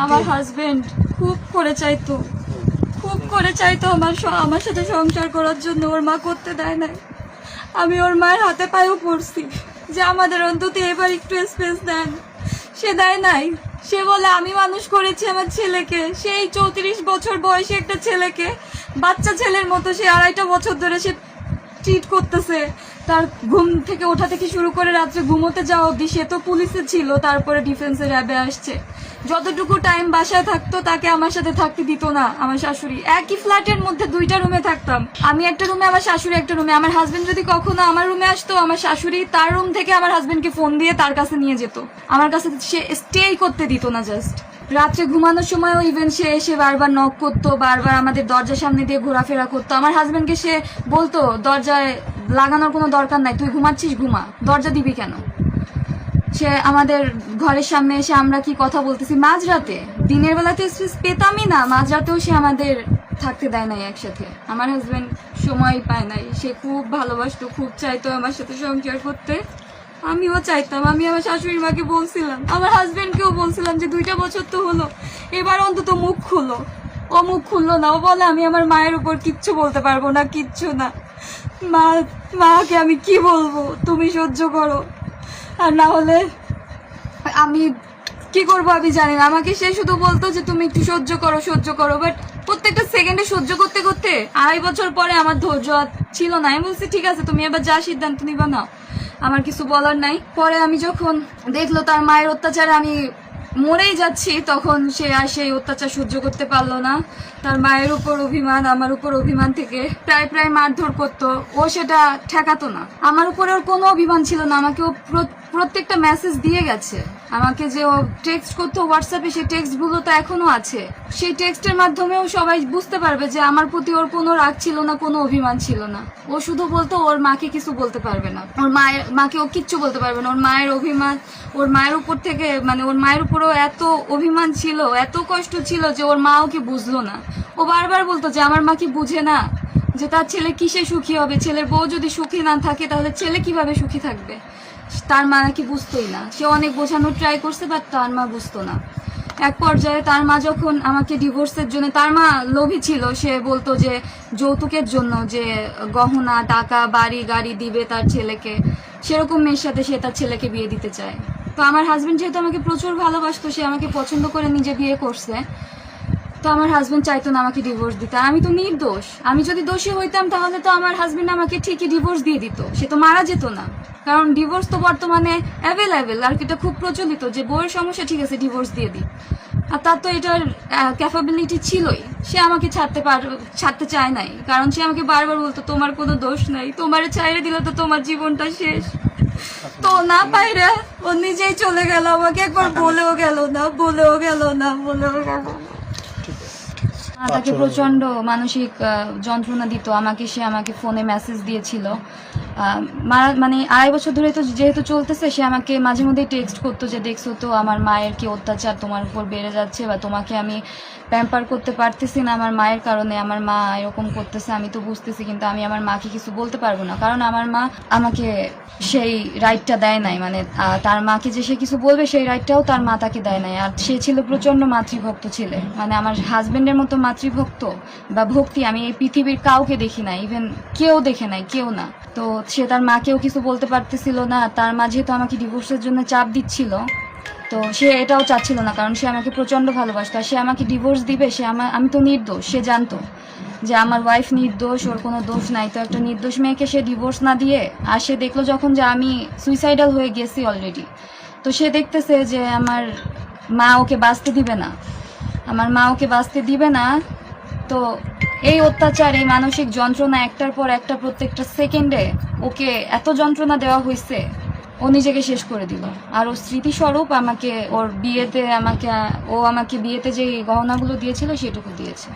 আমার হাজবেন্ড খুব করে চাইতো আমার সাথে সংসার করার জন্য। ওর মা করতে দেয় নাই। আমি ওর মায়ের হাতে পায়েও পড়ছি যে আমাদের অন্তত এবার একটু স্পেস দেন। সে দেয় নাই। সে বলে আমি মানুষ করেছি আমার ছেলেকে, সেই 34 বছর বয়সী একটা ছেলেকে বাচ্চা ছেলের মতো সে 2.5 বছর ধরে সে ট্রিট করতেছে। তার ঘুম থেকে ওঠা থেকে শুরু করে রাত্রে ঘুমোতে যাওয়া অবধি সে তো পুলিশে ছিল, তারপরে ডিফেন্সে র্যাবে আসছে। যতটুকু টাইম বাসায় থাকতো তাকে আমার সাথে থাকতে দিত না আমার শাশুড়ি। একই ফ্ল্যাটের মধ্যে 2টা রুমে থাকতাম, আমি একটা রুমে, আমার শাশুড়ি একটা রুমে। আমার হাজবেন্ড যদি কখনো আমার রুমে আসতো, আমার শাশুড়ি তার রুম থেকে আমার হাজবেন্ডকে ফোন দিয়ে তার কাছে নিয়ে যেত। আমার কাছে সে স্টেই করতে দিত না। জাস্ট রাত্রে ঘুমানোর সময়ও ইভেন সে এসে বারবার নক করতো, বারবার আমাদের দরজার সামনে দিয়ে ঘোরাফেরা করতো। আমার হাজবেন্ডকে সে বলতো দরজায় লাগানোর কোনো দরকার নাই, তুই ঘুমাচ্ছিস ঘুমা, দরজা দিবি কেন। সে আমাদের ঘরের সামনে এসে আমরা কি কথা বলতেছি মাঝরাতে, দিনের বেলাতে স্পেস পেতামই না, মাঝরাতেও সে আমাদের থাকতে দেয় নাই একসাথে। আমার হাজবেন্ড সময় পায় নাই। সে খুব ভালোবাসতো, খুব চাইতো আমার সাথে সংসার করতে। আমিও চাইতাম। আমি আমার শাশুড়ির মাকে বলছিলাম, আমার হাজবেন্ডকেও বলছিলাম যে 2টা বছর তো হলো, এবার অন্তত মুখ খুলো। ও মুখ খুললো না। ও বলে আমি আমার মায়ের উপর কিচ্ছু বলতে পারবো না, কিচ্ছু না। মাকে আমি কি বলবো, তুমি সহ্য করো, আর না হলে আমি কি করবো আমি জানি না। আমাকে সে শুধু বলতো যে তুমি একটু সহ্য করো। বাট প্রত্যেকটা সেকেন্ডে সহ্য করতে করতে 2.5 বছর পরে আমার ধৈর্য ছিল না। আমি বলছি ঠিক আছে, তুমি এবার যা সিদ্ধান্ত নিবা নাও, আমার কিছু বলার নাই। পরে আমি যখন দেখলো তার মায়ের অত্যাচারে আমি মরেই যাচ্ছি, তখন সে আর সেই অত্যাচার সহ্য করতে পারলো না। তার মায়ের উপর অভিমান, আমার উপর অভিমান থেকে প্রায় মারধর করতো। ও সেটা ঠেকাতো না। আমার উপরে ওর কোনো অভিমান ছিল না। আমাকে ও প্রত্যেকটা মেসেজ দিয়ে গেছে। আমাকে যে ও টেক্সট করতো হোয়াটসঅ্যাপে, সেই টেক্সটগুলো তো এখনো আছে। সেই টেক্সটের মাধ্যমেও সবাই বুঝতে পারবে যে আমার প্রতি ওর কোনো রাগ ছিল না, কোনো অভিমান ছিল না। ও শুধু বলতো ওর মাকে কিছু বলতে পারবে না, ওর মাকে ও কিচ্ছু বলতে পারবে না। ওর মায়ের অভিমান, ওর মায়ের উপর থেকে, মানে ওর মায়ের উপরও এত অভিমান ছিল, এত কষ্ট ছিল যে ওর মা ওকে বুঝলো না। ও বারবার বলতো যে আমার মা কি বুঝে না যে তার ছেলে কিসে সুখী হবে, ছেলের বউ যদি সুখী না থাকে তাহলে ছেলে কিভাবে সুখী থাকবে। তার মা নাকি বুঝতোই না। সে অনেক বোঝানোর ট্রাই করছে, বাট তার মা বুঝতো না। এক পর্যায়ে তার মা যখন আমাকে ডিভোর্সের জন্য, তার মা লোভী ছিল, সে বলতো যে যৌতুকের জন্য যে গহনা টাকা বাড়ি গাড়ি দিবে তার ছেলেকে, সেরকম মেয়ের সাথে সে তার ছেলেকে বিয়ে দিতে চায়। তো আমার হাজবেন্ড যেহেতু আমাকে প্রচুর ভালোবাসতো, সে আমাকে পছন্দ করে নিজে বিয়ে করছে, তো আমার হাজবেন্ড চাইতো না আমাকে ডিভোর্স দিতে। আমি তো নির্দোষ। আমি যদি দোষী হইতাম তাহলে তো আমার হাজবেন্ড আমাকে ঠিকই ডিভোর্স দিয়ে দিত, সে তো মারা যেত না। কারণ ডিভোর্স তো বর্তমানে অ্যাভেলেবেল, আর এটা খুব প্রচলিত যে বউয়ের সমস্যা, ঠিক আছে ডিভোর্স দিয়ে দিই। আর তার তো এটার ক্যাপাবিলিটি ছিলই। সে আমাকে ছাড়তে চায় নাই, কারণ সে আমাকে বারবার বলতো তোমার কোনো দোষ নাই, তোমারে ছাইরে দিলে তো তোমার জীবনটা শেষ। তো না পাইরা ও নিজেই চলে গেল। আমাকে একবার বলেও গেল না। তাকে প্রচন্ড মানসিক যন্ত্রণা দিত আমাকে। সে আমাকে ফোনে মেসেজ দিয়েছিল। মানে 2.5 বছর ধরে তো যেহেতু চলতেছে, সে আমাকে মাঝে মধ্যেই টেক্সট করতো যে দেখছো তো আমার মায়ের কি অত্যাচার তোমার উপর বেড়ে যাচ্ছে, বা তোমাকে আমি প্যাম্পার করতে পারতেছি না আমার মায়ের কারণে, আমার মা এরকম করতেছে, আমি তো বুঝতেছি, কিন্তু আমি আমার মাকে কিছু বলতে পারবো না, কারণ আমার মা আমাকে সেই রাইটটা দেয় নাই। মানে তার মাকে যে সে কিছু বলবে সেই রাইটটাও তার মা তাকে দেয় নাই। আর সে ছিল প্রচন্ড মাতৃভক্ত ছেলে। মানে আমার হাজবেন্ডের মতো মাতৃভক্ত বা ভক্তি আমি এই পৃথিবীর কাউকে দেখি নাই, ইভেন কেউ দেখে নাই, কেউ না। তো সে তার মাকেও কিছু বলতে পারতেছিল না। তার মা যেহেতু আমাকে ডিভোর্সের জন্য চাপ দিচ্ছিল, তো সে এটাও চাচ্ছিল না, কারণ সে আমাকে প্রচন্ড ভালোবাসতো। আর সে আমাকে ডিভোর্স দিবে, আমি তো নির্দোষ, সে জানতো যে আমার ওয়াইফ নির্দোষ, ওর কোনো দোষ নাই। তো একটা নির্দোষ মেয়েকে সে ডিভোর্স না দিয়ে, আর সে দেখলো যখন যে আমি সুইসাইডাল হয়ে গেছি অলরেডি, তো সে দেখতেছে যে আমার মা ওকে বাঁচতে দিবে না। তো এই অত্যাচার, এই মানসিক যন্ত্রণা একটার পর একটা প্রত্যেকটা সেকেন্ডে ওকে এত যন্ত্রণা দেওয়া হয়েছে, ও নিজেকে শেষ করে দিল। আর ওর স্মৃতিস্বরূপ আমাকে ওর বিয়েতে, ও আমাকে বিয়েতে যে গহনাগুলো দিয়েছিল সেটুকু দিয়েছে।